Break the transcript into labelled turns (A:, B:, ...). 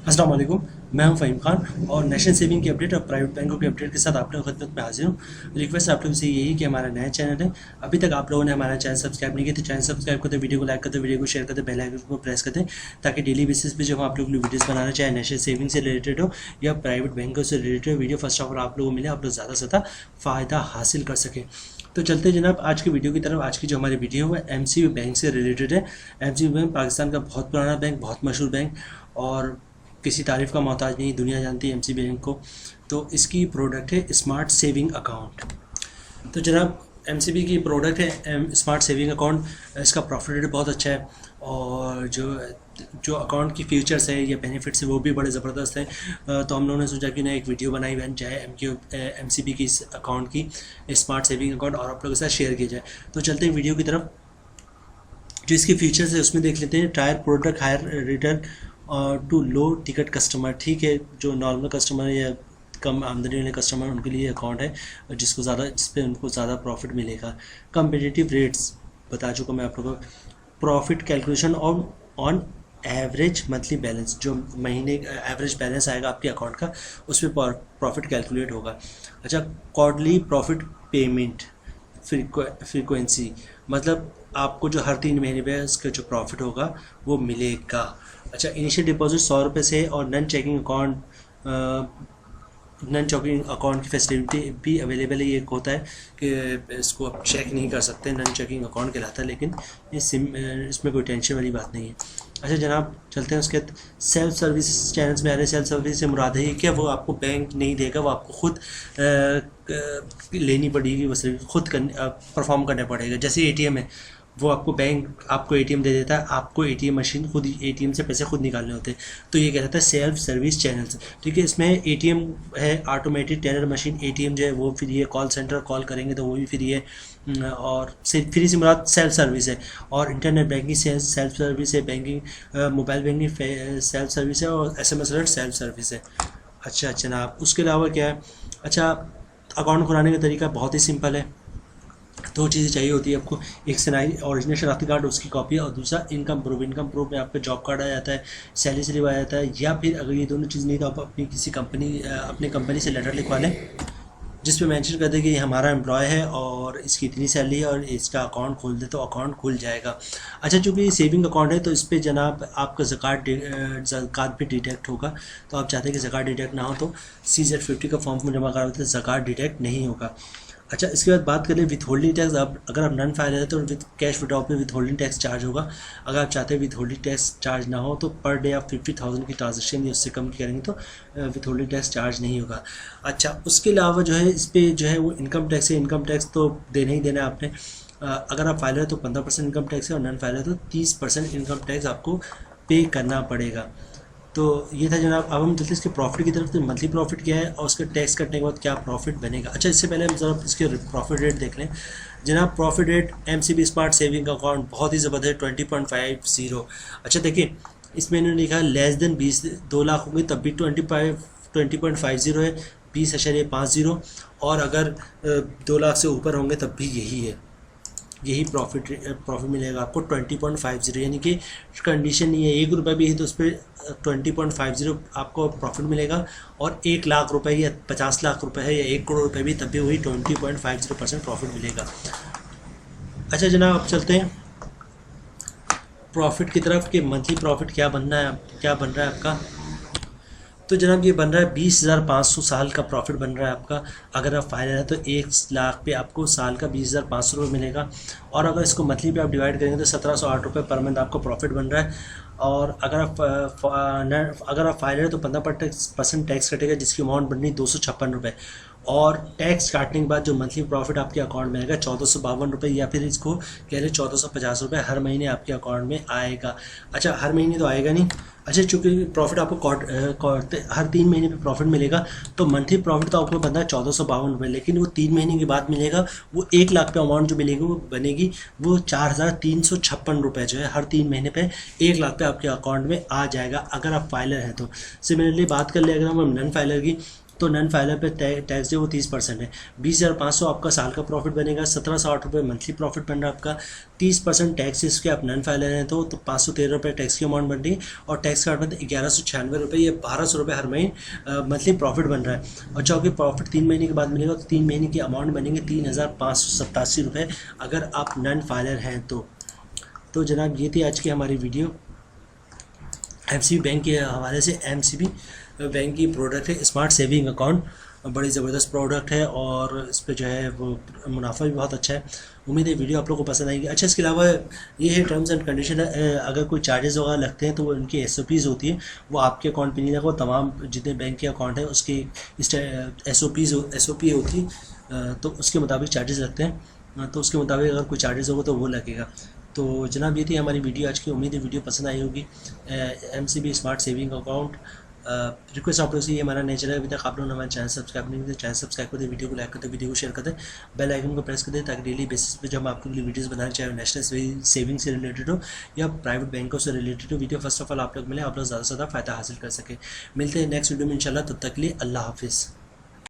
A: अस्सलाम वालेकुम। मैं हूं फ़हीम खान और नेशनल सेविंग की अपडेट और प्राइवेट बैंकों की अपडेट के साथ आप लोगों की खिदमत में हाजिर हूं। रिक्वेस्ट आप लोगों से यही कि हमारा नया चैनल है, अभी तक आप लोगों ने हमारा चैनल सब्सक्राइब नहीं किया तो चैनल सब्सक्राइब कर दे, वीडियो को लाइक कर दे, वीडियो को शेयर कर दे, बेल आइकन को प्रेस कर दें ताकि डेली बेसिस पे जब हम आप लोग वीडियोज़ बनाना चाहे नेशनल सेविंग से रिलेटेड हो या प्राइवेट बैंकों से related video first of all आप लोगों को मिले, आप लोग ज़्यादा से ज़्यादा फ़ायदा हासिल कर सकें। तो चलते हैं जनाब आज की वीडियो की तरफ। आज की जो हमारी वीडियो है एमसीबी बैंक से रिलेटेड है। एमसीबी बैंक पाकिस्तान का बहुत पुराना बैंक, बहुत मशहूर बैंक और किसी तारीफ़ का मोहताज नहीं, दुनिया जानती है एमसीबी बैंक को। तो इसकी प्रोडक्ट है स्मार्ट सेविंग अकाउंट। तो जनाब एमसीबी की प्रोडक्ट है स्मार्ट सेविंग अकाउंट। इसका प्रॉफिट रेट बहुत अच्छा है और जो जो अकाउंट की फीचर्स है या बेनिफिट्स है वो भी बड़े ज़बरदस्त हैं। तो हम लोगों ने सोचा कि ना एक वीडियो बनाई बन जाए एमसीबी की इस अकाउंट की स्मार्ट सेविंग अकाउंट और आप लोगों के साथ शेयर किया जाए। तो चलते हैं वीडियो की तरफ। जो इसकी फीचर्स है उसमें देख लेते हैं। Tier product higher return to low ticket customer. ठीक है, जो नॉर्मल कस्टमर या कम आमदनी वाले कस्टमर उनके लिए अकाउंट है जिस पे उनको ज़्यादा प्रॉफिट मिलेगा। कम्पिटिटिव रेट्स बता चुका मैं आप लोगों को। Profit calculation on average monthly balance, जो महीने एवरेज बैलेंस आएगा आपके अकाउंट का उस पर प्रॉफिट कैलकुलेट होगा। अच्छा, क्वार्टरली प्रॉफिट पेमेंट फ्रीक्वेंसी, मतलब आपको जो हर 3 महीने पे उसका जो प्रॉफिट होगा वो मिलेगा। अच्छा, इनिशियल डिपॉजिट 100 रुपये से और नन चेकिंग अकाउंट की फैसिलिटी भी अवेलेबल है। ये एक होता है कि इसको आप चेक नहीं कर सकते, नन चेकिंग अकाउंट कहलाता है, लेकिन इसमें कोई टेंशन वाली बात नहीं है। अच्छा जनाब चलते हैं उसके बाद सेल्फ सर्विस चैनल्स में आ रहे हैं। सेल्फ सर्विस से मुराद है क्या, वो आपको बैंक नहीं देगा, वो आपको खुद लेनी पड़ेगी, वो सिर्फ खुद परफॉर्म करना पड़ेगा। जैसे एटीएम है, वो आपको बैंक आपको एटीएम दे देता है, आपको एटीएम मशीन खुद एटीएम से पैसे खुद निकालने होते हैं। तो ये कहलाता है सेल्फ सर्विस चैनल्स। ठीक है, इसमें एटीएम है ऑटोमेटिक टेलर मशीन, एटीएम जो है वो फ्री है, कॉल सेंटर कॉल करेंगे तो वो भी फ्री है और फ्री से मुराद सेल्फ सर्विस है। और इंटरनेट बैंकिंग सेल्फ सर्विस है, banking mobile banking self service है और एसएमएस अलर्ट सेल्फ सर्विस है। अच्छा जनाब उसके अलावा क्या है। अच्छा, अकाउंट खुलाने का तरीका बहुत ही सिंपल है। 2 चीज़ें चाहिए होती है आपको, एक SNI ओरिजिनल शनाख्ती कार्ड उसकी कॉपी और दूसरा इनकम प्रूफ। इनकम प्रूफ में आपका जॉब कार्ड आ जाता है, सैलरी स्लिप आ जाता है, या फिर अगर ये दोनों चीज़ नहीं तो आप अपनी कंपनी से लेटर लिखवा लें जिस पे मेंशन कर दे कि ये हमारा एम्प्लॉय है और इसकी इतनी सैलरी है और इसका अकाउंट खोल दे तो अकाउंट खुल जाएगा। अच्छा, चूँकि सेविंग अकाउंट है तो इस पर जनाब आपका ज़कात भी डिडक्ट होगा। तो आप चाहते हैं कि ज़कात डिडक्ट ना हो तो CZ50 का फॉर्म में जमा कराते ज़कात डिडक्ट नहीं होगा। अच्छा, इसके बाद बात करें विथ होल्डिंग टैक्स। आप अगर आप नन फाइल है तो विथ कैश विड्रॉ पे विथ होल्डिंग टैक्स चार्ज होगा। अगर आप चाहते हैं विथ होल्डिंग टैक्स चार्ज ना हो तो पर डे आप 50,000 की ट्रांजेक्शन या उससे कम की करेंगे तो विथ होल्डिंग टैक्स चार्ज नहीं होगा। अच्छा, उसके अलावा जो है इस पर जो है वो इनकम टैक्स है। इनकम टैक्स तो देना ही देना है आपने। अगर आप फाइलर है तो 15% इनकम टैक्स है और नन फाइलर तो 30% इनकम टैक्स आपको पे करना पड़ेगा। तो ये था जनाब। अब हम चलते हैं इसके प्रॉफिट की तरफ। तो मंथली प्रॉफिट क्या है और उसका टैक्स कटने के बाद क्या प्रॉफिट बनेगा। अच्छा, इससे पहले हम ज़रा इसके प्रॉफिट रेट देख लें। जनाब profit rate MCB smart saving account बहुत ही ज़बरदस्त 20.50। अच्छा देखिए, इसमें इन्होंने लिखा है लेस देन 2 लाख होंगे तब भी 20.50 है, 20.50। और अगर 2 लाख से ऊपर होंगे तब भी यही प्रॉफिट मिलेगा आपको 20.50। यानी कि कंडीशन नहीं है, 1 रुपये भी है तो उस पर 20.50 आपको प्रॉफिट मिलेगा। और 1 लाख रुपए या 50 लाख रुपए है या 1 करोड़ रुपए भी तब भी वही 20.50% प्रॉफिट मिलेगा। अच्छा जनाब अब चलते हैं प्रॉफिट की तरफ कि मंथली प्रॉफिट क्या बन रहा है आपका। तो जनाब ये बन रहा है 20,500 साल का प्रॉफिट बन रहा है आपका। अगर आप फाइनल है तो 1 लाख पे आपको साल का 20,500 रुपये मिलेगा। और अगर इसको मंथली पे आप डिवाइड करेंगे तो 1708 रुपये पर मंथ आपको प्रॉफिट बन रहा है। और अगर आप फाइनल है तो 15% टैक्स कटेगा जिसकी अमाउंट बन रही 256 रुपये। और टैक्स काटने के बाद जो मंथली प्रॉफिट आपके अकाउंट में आएगा 1452 रुपये, या फिर इसको कह रहे 1450 रुपये हर महीने आपके अकाउंट में आएगा। अच्छा, हर महीने तो आएगा नहीं। अच्छा, चूँकि प्रॉफिट आपको हर 3 महीने पे प्रॉफिट मिलेगा तो मंथली प्रॉफिट तो आपको बनता है 1452 रुपये, लेकिन वो 3 महीने के बाद मिलेगा। वो 1 लाख पे अमाउंट जो मिलेगी वो बनेगी वो 4,356 रुपये जो है हर 3 महीने पे 1 लाख पे आपके अकाउंट में आ जाएगा अगर आप फाइलर हैं तो। सिमिलरली बात कर ले अगर हम नन फाइलर की, तो नॉन फाइलर पे टैक्स जो वो 30% है। 20,500 आपका साल का प्रॉफिट बनेगा, 1760 मंथली प्रॉफिट बन रहा है आपका। 30% टैक्स इसके आप नॉन फाइलर हैं तो 513 टैक्स की अमाउंट बन रही है, और टैक्स काट में 1196 ये 1200 हर महीने मंथली प्रॉफिट बन रहा है। और चूँकि प्रॉफिट 3 महीने के बाद मिलेगा तो 3 महीने की अमाउंट बनेंगे 3,587 अगर आप नॉन फाइलर हैं तो जनाब ये थी आज की हमारी वीडियो एमसीबी बैंक के हवाले से। एमसीबी बैंक की प्रोडक्ट है स्मार्ट सेविंग अकाउंट, बड़ी ज़बरदस्त प्रोडक्ट है और इस पर जो है वो मुनाफा भी बहुत अच्छा है। उम्मीद है वीडियो आप लोगों को पसंद आएगी। अच्छा, इसके अलावा ये है टर्म्स एंड कंडीशन है, अगर कोई चार्जेस वगैरह लगते हैं तो वो उनकी एसओपीज़ होती है, वो आपके अकाउंट पे नहीं लगा, वो तमाम जितने बैंक के अकाउंट हैं उसकी एसओपी होती है, तो उसके मुताबिक चार्जेस लगते हैं, तो उसके मुताबिक अगर कोई चार्जेस होगा तो वो लगेगा। तो जनाब ये थी हमारी वीडियो आज की, उम्मीद है वीडियो पसंद आई होगी। MCB smart saving account request आप लोगों से ये हमारा नेचर है, अभी तक आप लोगों ने हमारा चैनल सब्सक्राइब नहीं किया, चैनल सब्सक्राइब कर दे, वीडियो को लाइक कर दे, वीडियो को शेयर कर दे, बेल आइकन को प्रेस कर दे, ताकि डेली बेसिस पे जो हम आपके लिए वीडियोस बनाना चाहे नेशनल सेविंग से रिलेटेड हो या प्राइवेट बैंकों से रिलेटेड हो, वीडियो फर्स्ट ऑफ ऑल आप लोग मिले, आप लोग ज़्यादा से ज़्यादा फ़ायदा हासिल कर सके। मिलते हैं नेक्स्ट वीडियो में इंशाल्लाह, तब तक के लिए अल्लाह हाफिज़।